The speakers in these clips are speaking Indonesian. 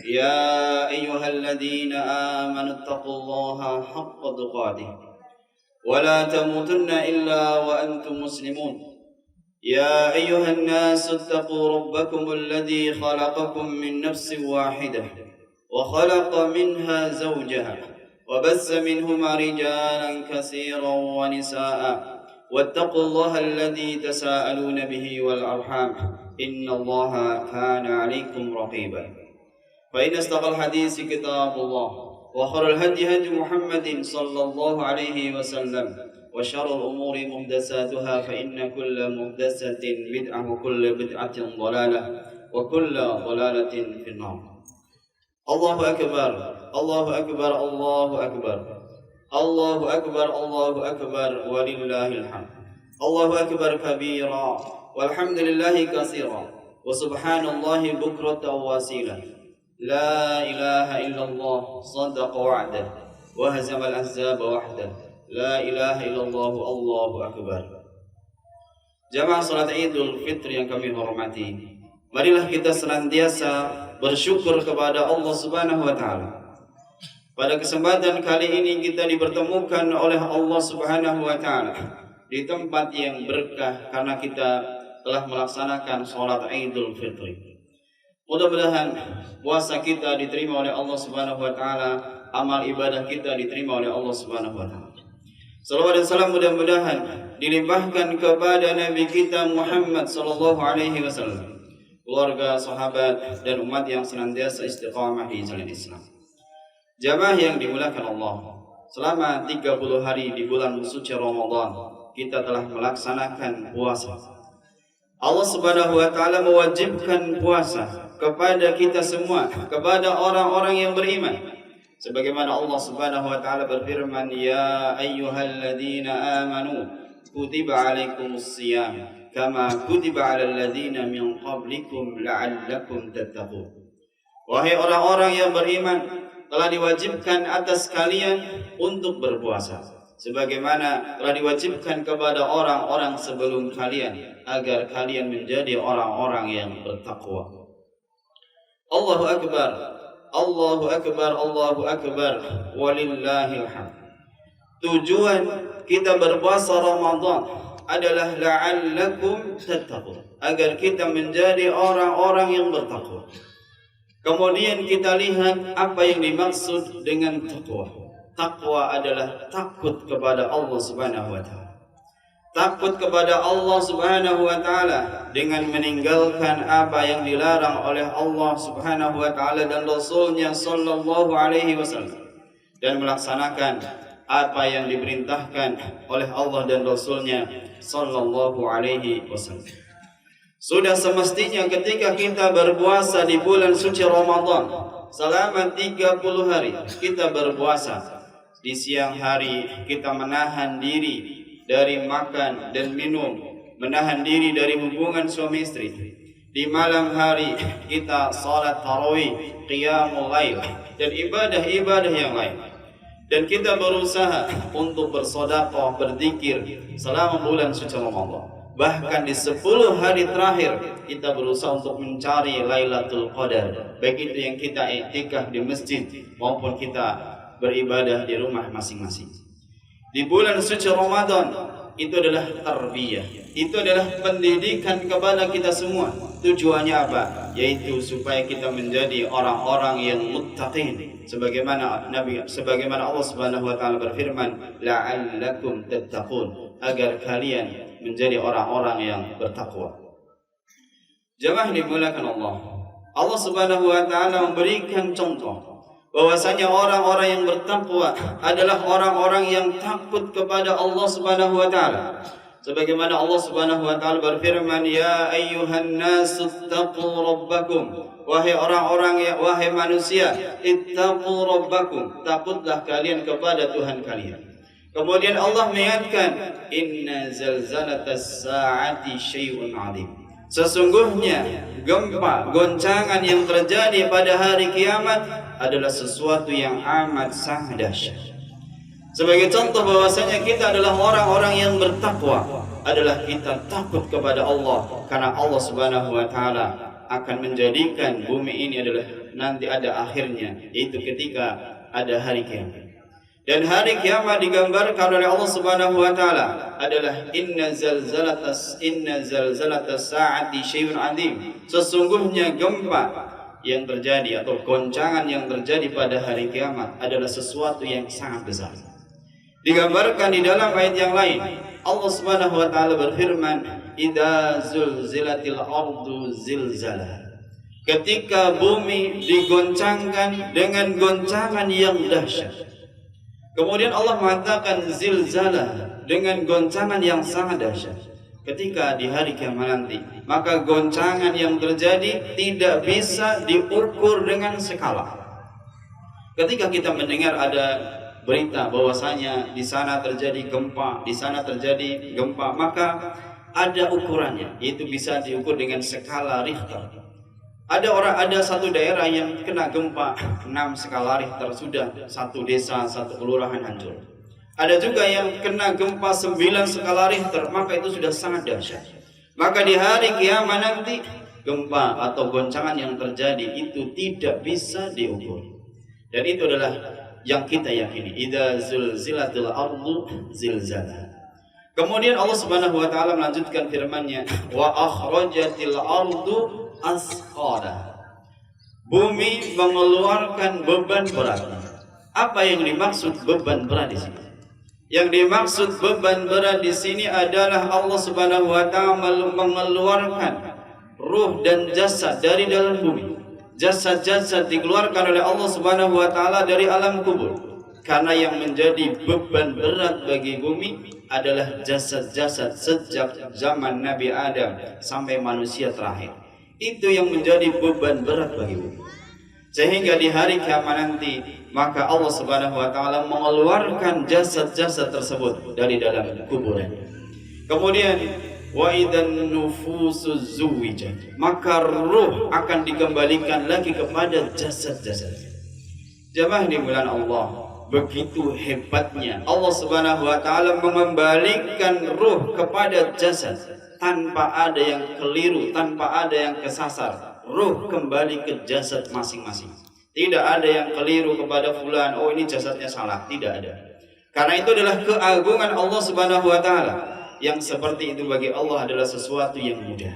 يا أيها الذين آمنوا اتقوا الله حق تقاته ولا تموتن إلا وأنتم مسلمون. يا أيها الناس اتقوا ربكم الذي خلقكم من نفس واحدة وخلق منها زوجها وبث منهما رجالا كثيرا ونساء واتقوا الله الذي تساءلون به والأرحام إن الله كان عليكم رقيبا. فإن أصدق الحديث كتاب الله وخير الهدي هدي محمد صلى الله عليه وسلم وشر الأمور محدثاتها فإن كل محدثة بدعة وكل بدعة ضلالة وكل ضلالة في النار. الله أكبر الله أكبر الله أكبر الله أكبر الله أكبر ولله الحمد. الله أكبر كبيرا والحمد لله كثيرا وسبحان الله بكرة وأصيلا. لا إله إلا الله صدق وعده وهزم الأحزاب وحده. La ilaha illallah, Allahu akbar. Jamaah salat Idul Fitri yang kami hormati, marilah kita senantiasa bersyukur kepada Allah Subhanahu wa taala. Pada kesempatan kali ini kita dipertemukan oleh Allah Subhanahu wa taala di tempat yang berkah karena kita telah melaksanakan salat Idul Fitri. Mudah-mudahan puasa kita diterima oleh Allah Subhanahu wa taala, amal ibadah kita diterima oleh Allah Subhanahu wa taala. Salawat dan salam mudah-mudahan dilimpahkan kepada Nabi kita Muhammad sallallahu alaihi wasallam, keluarga, sahabat dan umat yang senantiasa istiqamah di jalan Islam. Jamaah yang dimuliakan Allah, selama 30 hari di bulan suci Ramadan kita telah melaksanakan puasa. Allah Subhanahu wa taala mewajibkan puasa kepada kita semua, kepada orang-orang yang beriman. Sebagaimana Allah Subhanahu wa taala berfirman, ya ayyuhalladzina amanu kutiba alaikumus shiyam kama kutiba alal ladzina min qablikum la'allakum tattaqun. Wahai orang-orang yang beriman, telah diwajibkan atas kalian untuk berpuasa sebagaimana telah diwajibkan kepada orang-orang sebelum kalian agar kalian menjadi orang-orang yang bertakwa. Allahu akbar. Allahu akbar, Allahu akbar, walillahil hamd. Tujuan kita berpuasa Ramadan adalah la'allakum tattaqun, agar kita menjadi orang-orang yang bertakwa. Kemudian kita lihat apa yang dimaksud dengan takwa. Takwa adalah takut kepada Allah Subhanahu wa taala. Takut kepada Allah Subhanahu wa taala dengan meninggalkan apa yang dilarang oleh Allah Subhanahu wa taala dan Rasulnya sallallahu alaihi wasallam, dan melaksanakan apa yang diperintahkan oleh Allah dan Rasulnya sallallahu alaihi wasallam. Sudah semestinya ketika kita berpuasa di bulan suci Ramadan selama 30 hari kita berpuasa. Di siang hari kita menahan diri dari makan dan minum, menahan diri dari hubungan suami istri. Di malam hari kita salat tarawih, qiyamul lail dan ibadah-ibadah yang lain. Dan kita berusaha untuk bersedekah, berzikir selama bulan suci Ramadan. Bahkan di 10 hari terakhir kita berusaha untuk mencari Lailatul Qadar, baik itu yang kita i'tikaf di masjid maupun kita beribadah di rumah masing-masing. Di bulan suci Ramadan itu adalah tarbiyah, itu adalah pendidikan kepada kita semua. Tujuannya apa? Yaitu supaya kita menjadi orang-orang yang muttaqin, sebagaimana Allah Subhanahu wa taala berfirman, la'allakum tattaqun, agar kalian menjadi orang-orang yang bertakwa. Jamaah dimuliakan Allah. Allah Subhanahu wa taala memberikan contoh bahwasanya orang-orang yang bertakwa adalah orang-orang yang takut kepada Allah Subhanahu wa taala. Sebagaimana Allah Subhanahu wa taala berfirman, ya ayyuhan nasu ittaqu rabbakum, wahai orang-orang yang wahai manusia, ittaqu rabbakum, takutlah kalian kepada Tuhan kalian. Kemudian Allah mengingatkan, inna zalzalatas saati syai'un 'adzim. Sesungguhnya gempa, goncangan yang terjadi pada hari kiamat adalah sesuatu yang amat sangat dahsyat. Sebagai contoh bahwasanya kita adalah orang-orang yang bertakwa, adalah kita takut kepada Allah, karena Allah Subhanahu wa taala akan menjadikan bumi ini adalah nanti ada akhirnya, yaitu ketika ada hari kiamat. Dan hari kiamat digambarkan oleh Allah Subhanahu wa taala adalah inna zalzalatas sa'ati syai'un 'adzim. Sesungguhnya gempa yang terjadi atau goncangan yang terjadi pada hari kiamat adalah sesuatu yang sangat besar. Digambarkan di dalam ayat yang lain, Allah Subhanahu wa taala berfirman, "Idza zulzilatil ardu zilzalah." Ketika bumi digoncangkan dengan goncangan yang dahsyat. Kemudian Allah mengatakan zilzalah, dengan goncangan yang sangat dahsyat. Ketika di hari kiamat nanti, maka goncangan yang terjadi tidak bisa diukur dengan skala. Ketika kita mendengar ada berita bahwasanya di sana terjadi gempa, di sana terjadi gempa, maka ada ukurannya, yaitu bisa diukur dengan skala Richter. Ada satu daerah yang kena gempa 6 skala Richter, sudah satu desa, satu kelurahan hancur. Ada juga yang kena gempa 9 skala Richter, maka itu sudah sangat dahsyat. Maka di hari kiamat nanti gempa atau goncangan yang terjadi itu tidak bisa diukur. Dan itu adalah yang kita yakini, idza zulzilatil ardu zilzalah. Kemudian Allah Subhanahu wa taala melanjutkan firman-Nya, wa akhrajatil ardu asqala. Bumi mengeluarkan beban berat. Apa yang dimaksud beban berat di sini? Yang dimaksud beban berat di sini adalah Allah Subhanahu wa taala mengeluarkan ruh dan jasad dari dalam bumi. Jasad-jasad dikeluarkan oleh Allah Subhanahu wa taala dari alam kubur. Karena yang menjadi beban berat bagi bumi adalah jasad-jasad sejak zaman Nabi Adam sampai manusia terakhir. Itu yang menjadi beban berat bagi bumi. Sehingga di hari kiamat nanti, maka Allah Subhanahu wa taala mengeluarkan jasad-jasad tersebut dari dalam kuburan. Kemudian wa idzan nufusuz zuwijat, maka ruh akan dikembalikan lagi kepada jasad-jasad. Jemaah di bulan Allah, begitu hebatnya Allah Subhanahu wa taala mengembalikan ruh kepada jasad tanpa ada yang keliru, tanpa ada yang kesasar. Ruh kembali ke jasad masing-masing. Tidak ada yang keliru kepada fulan, oh ini jasadnya salah, tidak ada. Karena itu adalah keagungan Allah Subhanahu wa taala. Yang seperti itu bagi Allah adalah sesuatu yang mudah.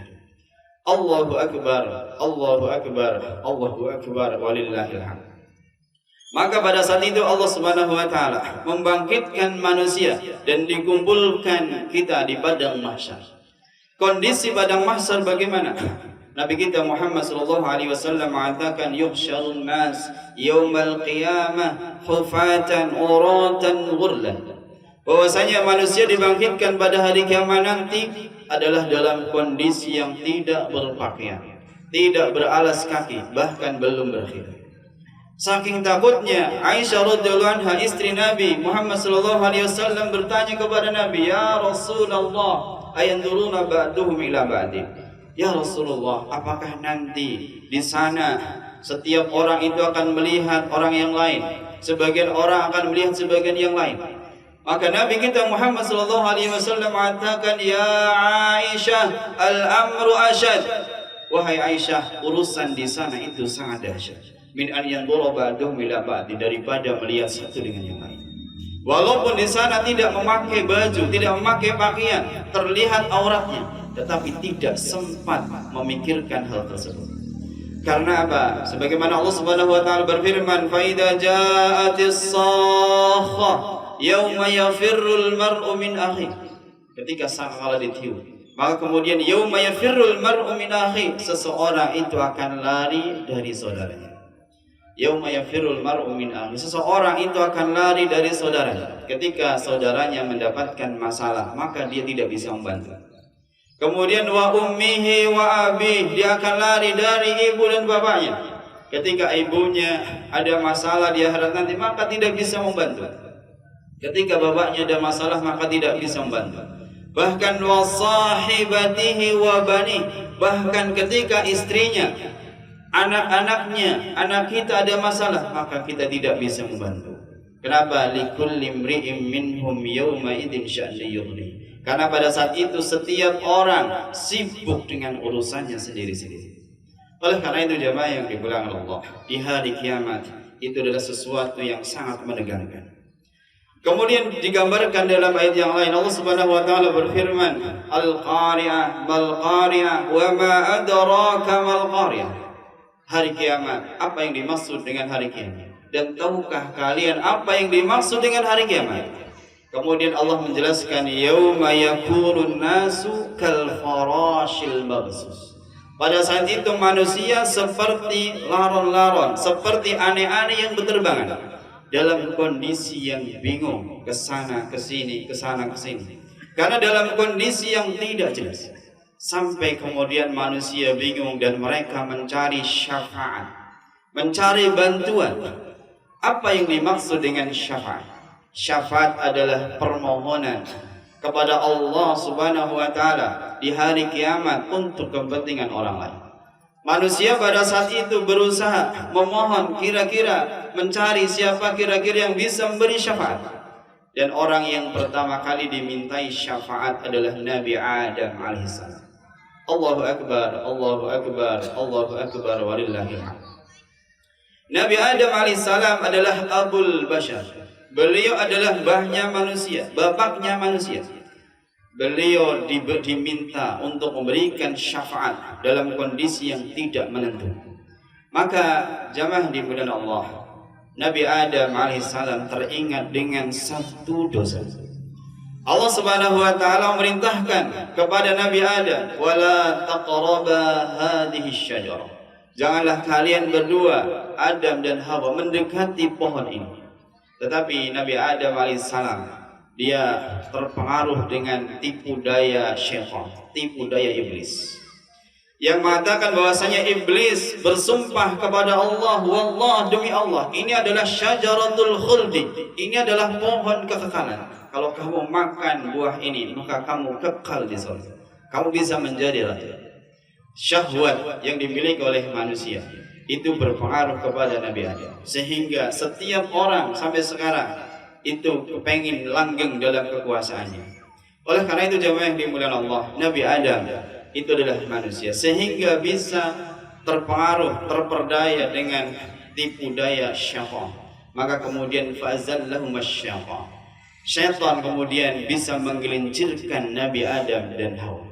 Allahu akbar, Allahu akbar, Allahu akbar, walillahil hamd. Maka pada saat itu Allah Subhanahu wa taala membangkitkan manusia dan dikumpulkan kita di padang mahsyar. Kondisi padang mahsyar bagaimana? Nabi kita Muhammad sallallahu alaihi wasallam mengatakan yuhsyarun nas yaumal qiyamah hufatan uratan ghurlan. Bahwasanya manusia dibangkitkan pada hari kiamat nanti adalah dalam kondisi yang tidak berpakaian, tidak beralas kaki, bahkan belum berkhidmat. Saking takutnya Aisyah radhiyallahu anha, istri Nabi Muhammad sallallahu alaihi wasallam, bertanya kepada Nabi, "Ya Rasulullah, ayanduruna ba'duhum ila ba'di?" Ya Rasulullah, apakah nanti di sana setiap orang itu akan melihat orang yang lain, sebagian orang akan melihat sebagian yang lain? Maka Nabi kita Muhammad sallallahu alaihi wasallam mengatakan, "Ya Aisyah, al-amru asyad." Wahai Aisyah, urusan di sana itu sangat dahsyat. Min an yanzura ba'duhum ila ba'di, daripada melihat satu dengan yang lain. Walaupun di sana tidak memakai baju, tidak memakai pakaian, terlihat auratnya, tetapi tidak sempat memikirkan hal tersebut. Karena apa? Sebagaimana Allah Subhanahu wa taala berfirman, "Fa idza ja'atis sakhah yauma yafirrul mar'u min akhi." Ketika sangkala ditiup, maka kemudian yauma yafirrul mar'u min akhi, seseorang itu akan lari dari saudaranya. Yauma yafirrul mar'u min akhi, seseorang itu akan lari dari saudaranya. Ketika saudaranya mendapatkan masalah, maka dia tidak bisa membantu. Kemudian wa ummihi wa abih, dia akan lari dari ibu dan bapaknya. Ketika ibunya ada masalah di akhirat nanti, maka tidak bisa membantu. Ketika bapaknya ada masalah, maka tidak bisa membantu. Bahkan wa sahibatihi wa bani, bahkan ketika istrinya, anak-anaknya, anak kita ada masalah, maka kita tidak bisa membantu. Kenapa? Likulli imri'in minhum yawma idzin sya'ni yughni. Karena pada saat itu setiap orang sibuk dengan urusannya sendiri-sendiri. Oleh karena itu jemaah yang dimuliakan Allah, di hari kiamat itu adalah sesuatu yang sangat menegangkan. Kemudian digambarkan dalam ayat yang lain, Allah Subhanahu wa taala berfirman, Al-Qari'ah mal Qari'ah wa ma adraka mal Qari'ah. Hari kiamat, apa yang dimaksud dengan hari kiamat? Dan tahukah kalian apa yang dimaksud dengan hari kiamat? Kemudian Allah menjelaskan, yauma yakunun nasu kal farashil mabsus. Pada saat itu manusia seperti laron-laron, seperti aneh-aneh yang berterbangan dalam kondisi yang bingung, kesana kesini, kesana kesini. Karena dalam kondisi yang tidak jelas. Sampai kemudian manusia bingung dan mereka mencari syafaat, mencari bantuan. Apa yang dimaksud dengan syafaat? Syafaat adalah permohonan kepada Allah Subhanahu wa taala di hari kiamat untuk kepentingan orang lain. Manusia pada saat itu berusaha memohon, kira-kira mencari siapa kira-kira yang bisa memberi syafaat. Dan orang yang pertama kali dimintai syafaat adalah Nabi Adam alaihissalam. Allahu akbar, Allahu akbar, Allahu akbar walillahil hamd. Nabi Adam alaihissalam adalah Abul Bashar. Beliau adalah mbahnya manusia, bapaknya manusia. Beliau diminta untuk memberikan syafaat dalam kondisi yang tidak menentu. Maka jamaah dimuliakan Allah, Nabi Adam alaihissalam teringat dengan satu dosa. Allah Subhanahu wa taala memerintahkan kepada Nabi Adam, "Wala taqraba hadhihi syajarah." Janganlah kalian berdua, Adam dan Hawa, mendekati pohon ini. Tetapi Nabi Adam alaihissalam, dia terpengaruh dengan tipu daya syaitan, tipu daya iblis, yang mengatakan bahwasanya iblis bersumpah kepada Allah, wallah, demi Allah, ini adalah syajaratul khuldi, ini adalah pohon kekekalan. Kalau kamu makan buah ini, maka kamu kekal di surga, kamu bisa menjadi raja. Syahwat yang dimiliki oleh manusia itu berpengaruh kepada Nabi Adam, sehingga setiap orang sampai sekarang itu kepengin langgeng dalam kekuasaannya. Oleh karena itu jemaah yang dimuliakan Allah, Nabi Adam itu adalah manusia, sehingga bisa terpengaruh, terperdaya dengan tipu daya syaitan. Maka kemudian fa'azallahum asy-syaitan. Syaitan kemudian bisa menggelincirkan Nabi Adam dan Hawa.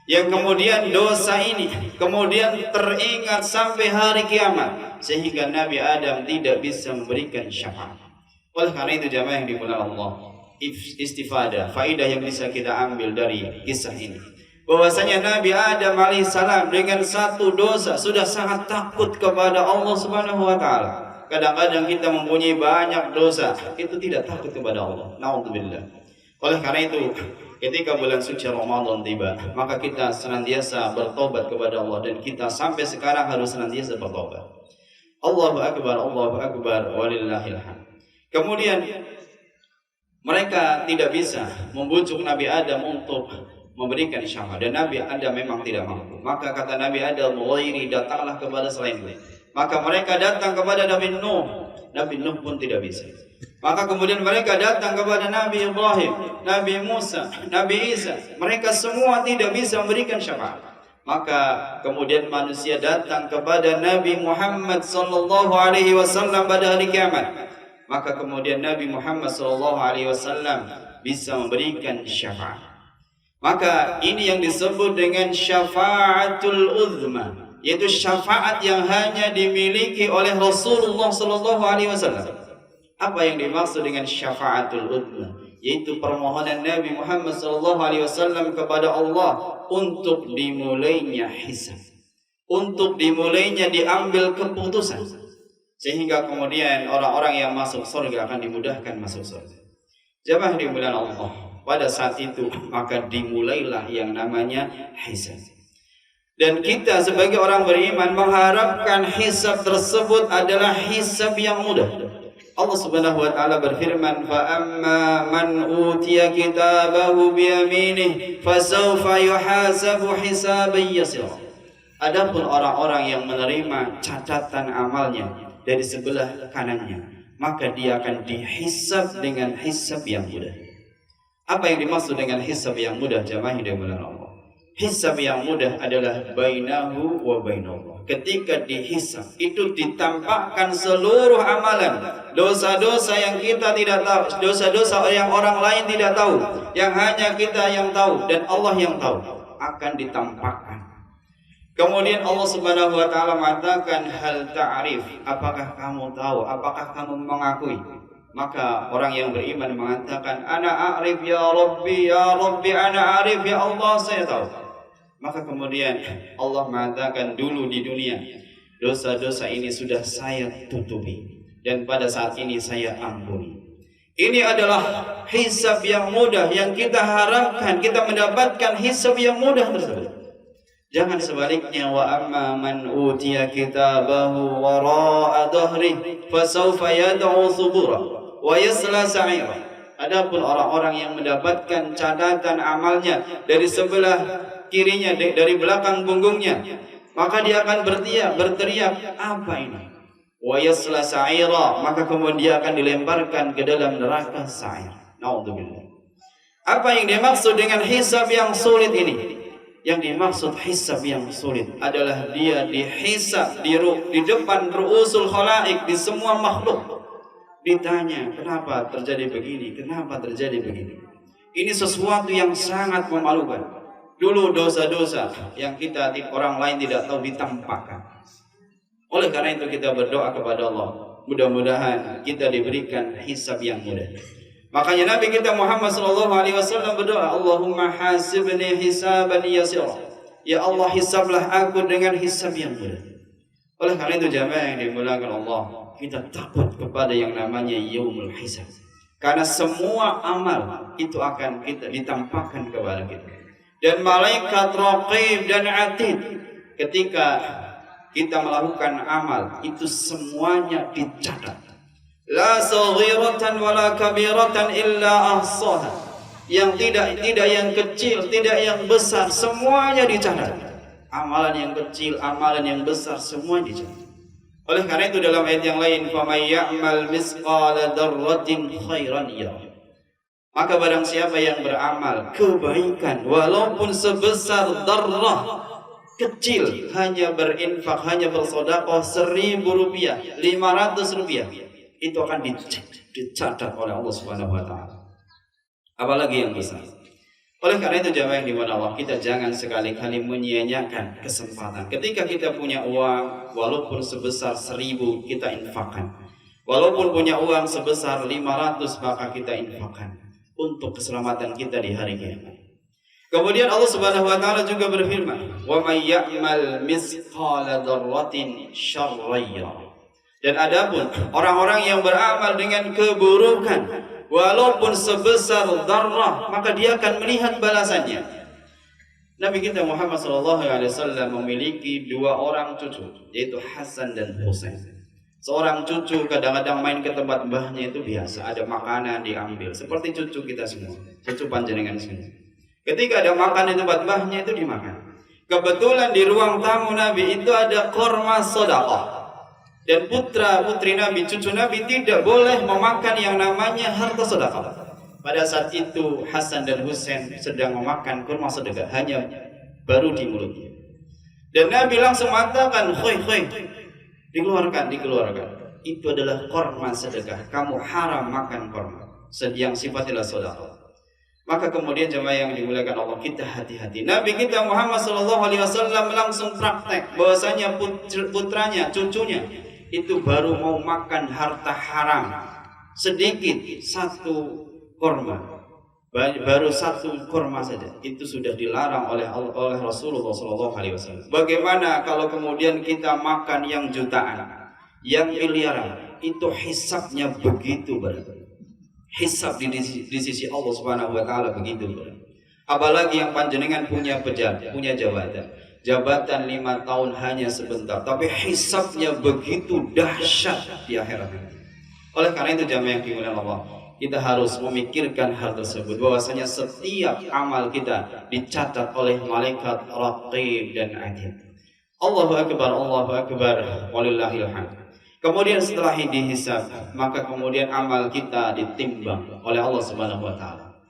Yang kemudian dosa ini kemudian teringat sampai hari kiamat, sehingga Nabi Adam tidak bisa memberikan syafaat. Oleh karena itu jamaah yang dimuliakan Allah, istifadah, faidah yang bisa kita ambil dari kisah ini, bahwasanya Nabi Adam alaihissalam dengan satu dosa sudah sangat takut kepada Allah Subhanahu wa taala. Kadang-kadang kita mempunyai banyak dosa, itu tidak takut kepada Allah. Naudzubillah. Oleh karena itu, ketika bulan suci Ramadan tiba, maka kita senantiasa bertobat kepada Allah, dan kita sampai sekarang harus senantiasa bertobat. Allahu akbar, Allahu akbar, walillahil hamd. Kemudian mereka tidak bisa membujuk Nabi Adam untuk memberikan syafaat, dan Nabi Adam memang tidak mampu. Maka kata Nabi Adam, "Ghairi, datanglah kepada selainku." Maka mereka datang kepada Nabi Nuh. Nabi Nuh pun tidak bisa. Maka kemudian mereka datang kepada Nabi Ibrahim, Nabi Musa, Nabi Isa. Mereka semua tidak bisa memberikan syafaat. Maka kemudian manusia datang kepada Nabi Muhammad sallallahu alaihi wasallam pada hari kiamat. Maka kemudian Nabi Muhammad sallallahu alaihi wasallam bisa memberikan syafaat. Maka ini yang disebut dengan syafaatul uzma, yaitu syafaat yang hanya dimiliki oleh Rasulullah sallallahu alaihi wasallam. Apa yang dimaksud dengan syafaatul uzma? Yaitu permohonan Nabi Muhammad sallallahu alaihi wasallam kepada Allah untuk dimulainya hisab, untuk dimulainya diambil keputusan, sehingga kemudian orang-orang yang masuk surga akan dimudahkan masuk surga. Jamaah dimuliakan Allah, pada saat itu maka dimulailah yang namanya hisab. Dan kita sebagai orang beriman mengharapkan hisab tersebut adalah hisab yang mudah. Allah Subhanahu wa taala berfirman, "Fa amma man utiya kitabahu bi yaminihi fasawfa yuhasabu hisaban yasira." Adapun orang-orang yang menerima catatan amalnya dari sebelah kanannya, maka dia akan dihisab dengan hisab yang mudah. Apa yang dimaksud dengan hisab yang mudah, jamaah yang dimuliakan Allah? Hisab yang mudah adalah bainahu wa bainallah. Ketika dihisab itu ditampakkan seluruh amalan, dosa-dosa yang kita tidak tahu, dosa-dosa yang orang lain tidak tahu, yang hanya kita yang tahu dan Allah yang tahu, akan ditampakkan. Kemudian Allah Subhanahu wa taala mengatakan, hal ta'rif, apakah kamu tahu, apakah kamu mengakui? Maka orang yang beriman mengatakan, ana a'rif ya Rabbi ana a'rif ya Allah, saya tahu. Maka kemudian Allah mengatakan, dulu di dunia dosa-dosa ini sudah saya tutupi dan pada saat ini saya ampuni. Ini adalah hisab yang mudah yang kita harapkan, kita mendapatkan hisab yang mudah tersebut. Jangan sebaliknya, wa amma man utiya kitabahu wara'a dhahri fasawfa yad'u thubura wa yasla sa'ira. Adapun orang-orang yang mendapatkan catatan amalnya dari sebelah kirinya, dari belakang punggungnya, maka dia akan berteriak, apa ini? Wa yasla sa'ira, maka kemudian dia akan dilemparkan ke dalam neraka sa'ir. Naudzubillah. Apa yang dimaksud dengan hisab yang sulit ini? Yang dimaksud hisab yang sulit adalah dia dihisab di depan ru'usul khalaik, di semua makhluk. Ditanya, kenapa terjadi begini? Kenapa terjadi begini? Ini sesuatu yang sangat memalukan. Dulu dosa-dosa yang orang lain tidak tahu ditampakkan. Oleh karena itu kita berdoa kepada Allah, mudah-mudahan kita diberikan hisab yang mudah. Makanya Nabi kita Muhammad SAW berdoa, Allahumma hasibni hisaban yasira. Ya Allah, hisablah aku dengan hisab yang mudah. Oleh karena itu jamaah yang dimuliakan Allah, kita takut kepada yang namanya yaumul hisab. Karena semua amal itu akan kita ditampakkan kepada kita. Dan malaikat raqib dan atid ketika kita melakukan amal itu semuanya dicatat. La saghiratan wala kabiratan illa ahsaha. Yang tidak yang kecil, tidak yang besar, semuanya dicatat. Amalan yang kecil, amalan yang besar, semua dicatat. Oleh karena itu dalam ayat yang lain, faman ya'mal misqala dzarratin khairan yarah. Maka barang siapa yang beramal kebaikan walaupun sebesar darrah, kecil, hanya berinfak, hanya bersedekah 1.000 rupiah, 500 rupiah, itu akan dicatat oleh Allah Subhanahu wa taala. Apalagi yang besar. Oleh karena itu jamaah yang dimana Allah, kita jangan sekali-kali menyia-nyiakan kesempatan. Ketika kita punya uang walaupun sebesar 1.000 kita infakkan. Walaupun punya uang sebesar 500 maka kita infakkan untuk keselamatan kita di hari kiamat. Kemudian Allah Subhanahu wa taala juga berfirman, "Wa may ya'mal misqala dzarratin syarran yarah." Dan adapun orang-orang yang beramal dengan keburukan walaupun sebesar dzarrah, maka dia akan melihat balasannya. Nabi kita Muhammad SAW memiliki 2 orang cucu, yaitu Hasan dan Husain. Seorang cucu kadang-kadang main ke tempat mbahnya itu biasa, ada makanan diambil, seperti cucu kita semua, cucu panjenengan semua. Ketika ada makan di tempat mbahnya itu dimakan. Kebetulan di ruang tamu Nabi itu ada korma sedekah. Dan putra-putri Nabi, cucu Nabi tidak boleh memakan yang namanya harta sedekah. Pada saat itu Hasan dan Husain sedang memakan kurma sedekah, hanya baru di mulutnya. Dan Nabi langsung mengatakan, "Khoi, dikeluarkan. Itu adalah kurma sedekah. Kamu haram makan kurma yang sifatnya sedekah." Maka kemudian jemaah yang dimuliakan Allah, kita hati-hati. Nabi kita Muhammad SAW langsung praktek bahwasanya putranya, cucunya itu baru mau makan harta haram sedikit, 1 kurma, baru 1 kurma saja, itu sudah dilarang oleh Rasulullah SAW. Bagaimana kalau kemudian kita makan yang jutaan, yang miliaran, itu hisabnya begitu berat. Hisab di sisi Allah Subhanahu wa taala begitu berat. Apalagi yang panjenengan punya jabatan 5 tahun hanya sebentar, tapi hisabnya begitu dahsyat di akhirat. Oleh karena itu jamaah yang dimuliakan Allah, kita harus memikirkan hal tersebut, bahwasanya setiap amal kita dicatat oleh malaikat raqib dan atid. Allahu akbar, walillahil hamd. Kemudian setelah dihisab, maka kemudian amal kita ditimbang oleh Allah Subhanahu wa taala.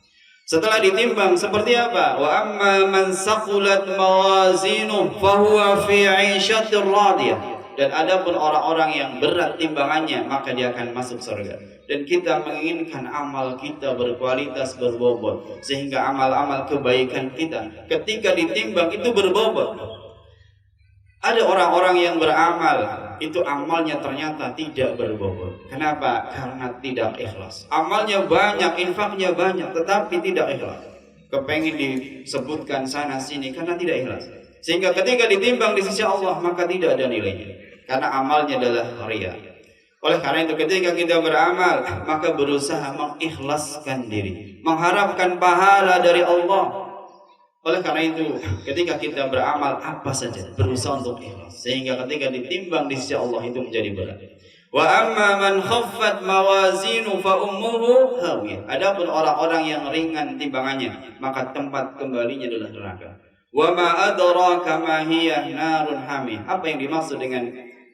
Setelah ditimbang seperti apa? Wa amma man saqulat mawazinuhu fahuwa fi 'ishatir radiyah. Dan adapun orang-orang yang berat timbangannya, maka dia akan masuk surga. Dan kita menginginkan amal kita berkualitas, berbobot, sehingga amal-amal kebaikan kita ketika ditimbang itu berbobot. Ada orang-orang yang beramal, itu amalnya ternyata tidak berbobot. Kenapa? Karena tidak ikhlas. Amalnya banyak, infaknya banyak, tetapi tidak ikhlas. Kepengen disebutkan sana sini karena tidak ikhlas. Sehingga ketika ditimbang di sisi Allah, maka tidak ada nilainya. Karena amalnya adalah riya. Oleh karena itu ketika kita beramal, maka berusaha mengikhlaskan diri, mengharapkan pahala dari Allah. Oleh karena itu, ketika kita beramal apa saja, berusaha untuk ikhlas, sehingga ketika ditimbang di sisi Allah itu menjadi berat. Wa amma man khaffat mawazinu fa ummuhu hawiyah. Adapun orang-orang yang ringan timbangannya, maka tempat kembalinya adalah neraka. Wa ma adraka ma hiya narun hamiyah. Apa yang dimaksud dengan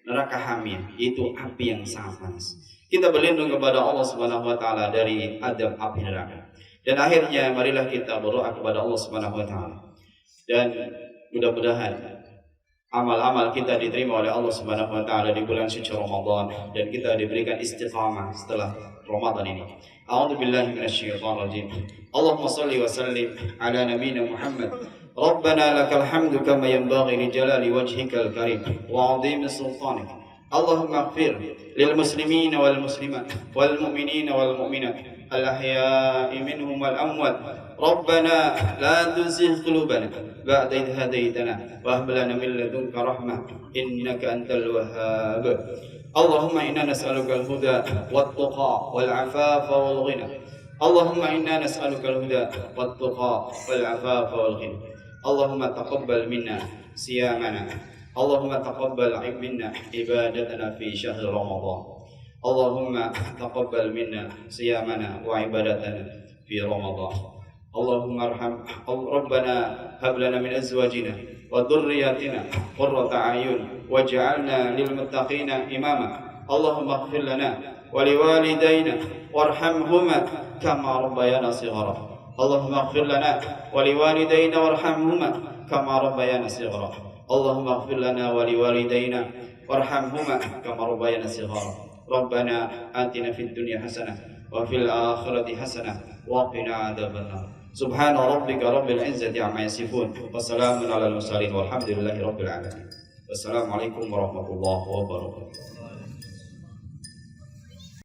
neraka hamiyah? Itu api yang sangat panas. Kita berlindung kepada Allah Subhanahu wa taala dari adab api neraka. Dan akhirnya marilah kita berdoa kepada Allah Subhanahu wa taala. Dan mudah-mudahan amal-amal kita diterima oleh Allah Subhanahu wa taala di bulan suci Ramadan dan kita diberikan istiqamah setelah Ramadan ini. A'udzu billahi minasyaitonir rajim. Allahumma shalli wa sallim ala nabiyyina Muhammad. Rabbana lakal hamdu kama yanbaghi li jalali wajhikal karim wa 'azimi sultanik. Allahumma ighfir lil muslimina wal muslimat wal mu'minina wal mu'minat الأحياء منهم والأموات ربنا لا تزغ قلوبنا بعد إذ هديتنا وهب لنا من لدنك رحمة إنك أنت الوهاب اللهم إنا نسألك الهدى والتقى والعفاف والغنى اللهم إنا نسألك الهدى والتقى والعفاف والغنى اللهم تقبل منا صيامنا اللهم تقبل منا عبادتنا في شهر رمضان اللهم تقبل منا صيامنا وعبادتنا في رمضان اللهم ارحم ربنا هب لنا من ازواجنا وذرياتنا قرة اعين واجعلنا للمتقين اماما اللهم اغفر لنا ولوالدينا وارحمهما كما ربيانا صغارا اللهم اغفر لنا ولوالدينا وارحمهما كما ربيانا صغارا اللهم اغفر لنا ولوالدينا وارحمهما كما ربيانا صغارا ربنا آتنا في الدنيا حسنة وفي الآخرة حسنة وقنا عذاب النار سبحان ربك رب العزة عما يصفون وسلام على المرسلين والحمد لله رب العالمين والسلام عليكم ورحمة الله وبركاته.